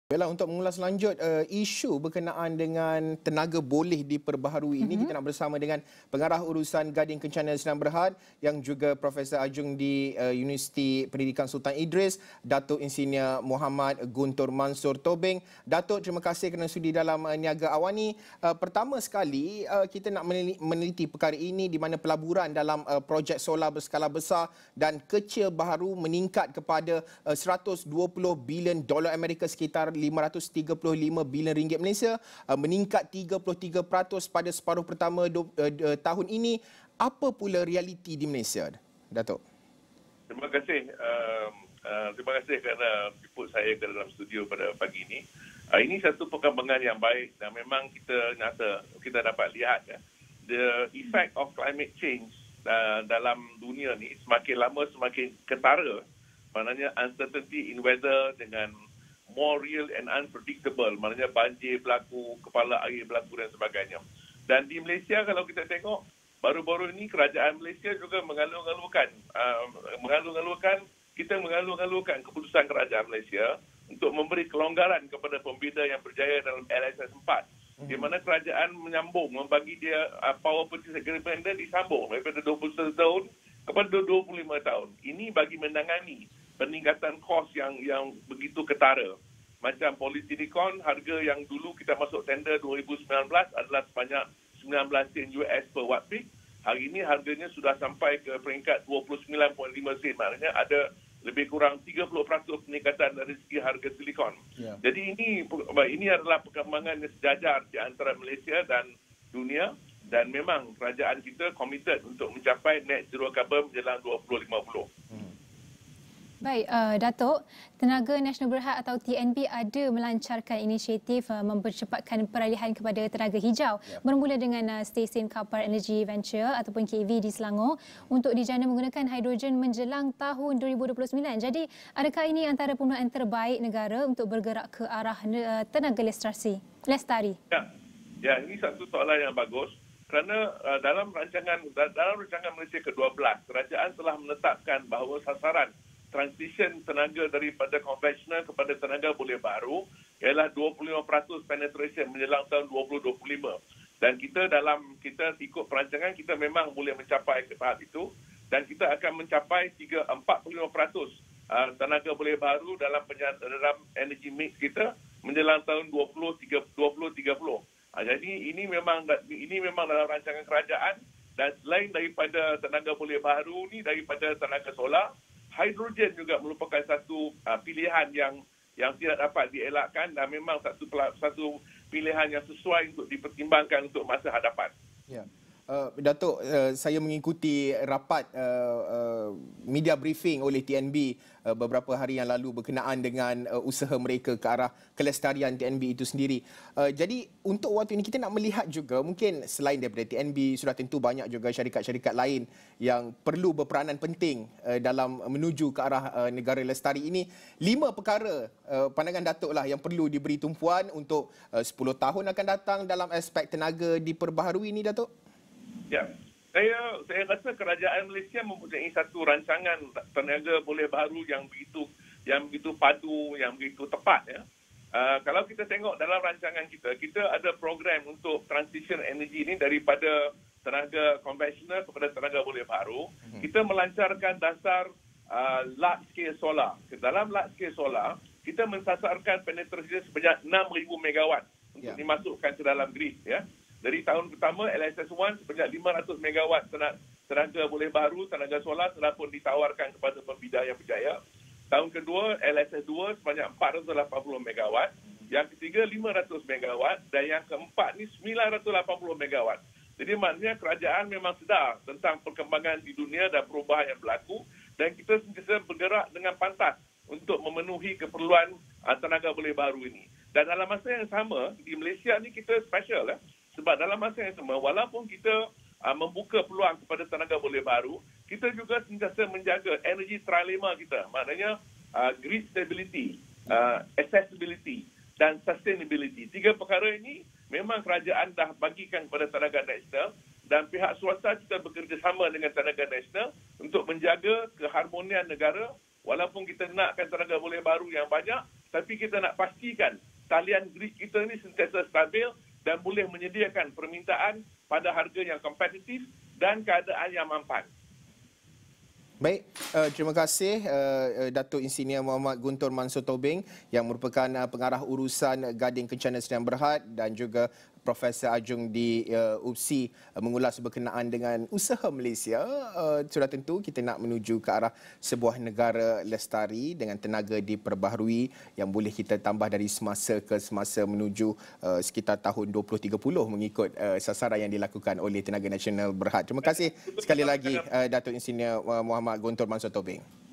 Baiklah, untuk mengulas lanjut isu berkenaan dengan tenaga boleh diperbaharui ini, kita nak bersama dengan Pengarah Urusan Gading Kencana Sdn Bhd yang juga Profesor Adjung di Universiti Pendidikan Sultan Idris, Datuk Insinyur Muhammad Guntur Mansur Tobing. Datuk, terima kasih kerana sudi dalam Niaga Awani. Pertama sekali, kita nak meneliti perkara ini di mana pelaburan dalam projek solar berskala besar dan kecil baharu meningkat kepada $120 bilion Amerika, sekitar 535 bilion ringgit Malaysia, meningkat 33% pada separuh pertama tahun ini. Apa pula realiti di Malaysia, Datuk? Terima kasih. Terima kasih kerana jemput saya ke dalam studio pada pagi ini. Ini satu perkembangan yang baik dan memang kita dapat lihat the effect of climate change dalam dunia ni semakin lama semakin ketara. Maknanya uncertainty in weather dengan more real and unpredictable, maknanya banjir berlaku, kepala air berlaku dan sebagainya. Dan di Malaysia kalau kita tengok, baru-baru ini kerajaan Malaysia juga mengalu-alukan keputusan kerajaan Malaysia untuk memberi kelonggaran kepada pembina yang berjaya dalam LSS 4. Di mana kerajaan menyambung, membagi dia power purchase agreement dia disambung daripada 21 tahun kepada 25 tahun. Ini bagi menangani peningkatan kos yang begitu ketara. Macam polysilicon, harga yang dulu kita masuk tender 2019 adalah sebanyak 19 sen US per watt peak. Hari ini harganya sudah sampai ke peringkat 29.5 sen. Maknanya ada lebih kurang 30% peningkatan dari segi harga silikon. Yeah. Jadi ini adalah perkembangan yang sejajar di antara Malaysia dan dunia. Dan memang kerajaan kita committed untuk mencapai net zero carbon menjelang 2050. Baik, Datuk, Tenaga Nasional Berhad atau TNB ada melancarkan inisiatif mempercepatkan peralihan kepada tenaga hijau bermula dengan stesen Kapar Energy Venture ataupun KV di Selangor untuk dijana menggunakan hidrogen menjelang tahun 2029. Jadi, adakah ini antara penggunaan terbaik negara untuk bergerak ke arah tenaga lestari? Ya, ini satu soalan yang bagus. Kerana dalam rancangan Malaysia ke-12, kerajaan telah menetapkan bahawa sasaran transition tenaga daripada konvensional kepada tenaga boleh baru ialah 25% penetration menjelang tahun 2025. Dan kita ikut perancangan, kita memang boleh mencapai ke tahap itu dan kita akan mencapai 45% tenaga boleh baru dalam energy mix kita menjelang tahun 2030. Jadi ini memang dalam rancangan kerajaan. Dan selain daripada tenaga boleh baru ni, daripada tenaga solar, hidrogen juga merupakan satu pilihan yang tidak dapat dielakkan dan memang satu pilihan yang sesuai untuk dipertimbangkan untuk masa hadapan. Ya. Datuk, saya mengikuti rapat media briefing oleh TNB beberapa hari yang lalu berkenaan dengan usaha mereka ke arah kelestarian TNB itu sendiri. Jadi untuk waktu ini kita nak melihat juga mungkin selain daripada TNB sudah tentu banyak juga syarikat-syarikat lain yang perlu berperanan penting dalam menuju ke arah negara lestari ini. 5 perkara pandangan Datuk lah yang perlu diberi tumpuan untuk 10 tahun akan datang dalam aspek tenaga diperbaharui ini, Datuk. Ya, saya rasa kerajaan Malaysia mempunyai satu rancangan tenaga boleh baru yang begitu padu, yang begitu tepat. Ya. Kalau kita tengok dalam rancangan kita ada program untuk transition energy ini daripada tenaga konvensional kepada tenaga boleh baru. Kita melancarkan dasar large scale solar. Dalam large scale solar, kita mensasarkan penetrasi sebanyak 6,000 megawatt untuk dimasukkan ke dalam grid. Ya. Dari tahun pertama, LSS1 sebanyak 500 megawatt tenaga boleh baru, tenaga solar telah pun ditawarkan kepada pembina yang berjaya. Tahun kedua, LSS2 sebanyak 480 megawatt. Yang ketiga, 500 megawatt. Dan yang keempat ni 980 megawatt. Jadi maknanya kerajaan memang sedar tentang perkembangan di dunia dan perubahan yang berlaku. Dan kita sentiasa bergerak dengan pantas untuk memenuhi keperluan tenaga boleh baru ini. Dan dalam masa yang sama, di Malaysia ni kita special. Sebab dalam masa yang sama, walaupun kita membuka peluang kepada tenaga boleh baru, kita juga sentiasa menjaga energy trilemma kita. Maknanya grid stability, accessibility dan sustainability. 3 perkara ini memang kerajaan dah bagikan kepada tenaga nasional dan pihak swasta kita bekerjasama dengan tenaga nasional untuk menjaga keharmonian negara. Walaupun kita nakkan tenaga boleh baru yang banyak, tapi kita nak pasti memastikan talian grid kita ini sentiasa stabil dan boleh menyediakan permintaan pada harga yang kompetitif dan keadaan yang mampan. Baik, terima kasih Datuk Insinyur Muhammad Guntur Mansor Tobing yang merupakan pengarah urusan Gading Kencana Sdn Bhd dan juga Profesor Ajung di UPSI mengulas berkenaan dengan usaha Malaysia. Sudah tentu kita nak menuju ke arah sebuah negara lestari dengan tenaga diperbaharui yang boleh kita tambah dari semasa ke semasa menuju sekitar tahun 2030 mengikut sasaran yang dilakukan oleh Tenaga Nasional Berhad. Terima kasih sekali lagi Datuk Insinyur Muhammad Guntur Mansor Tobing.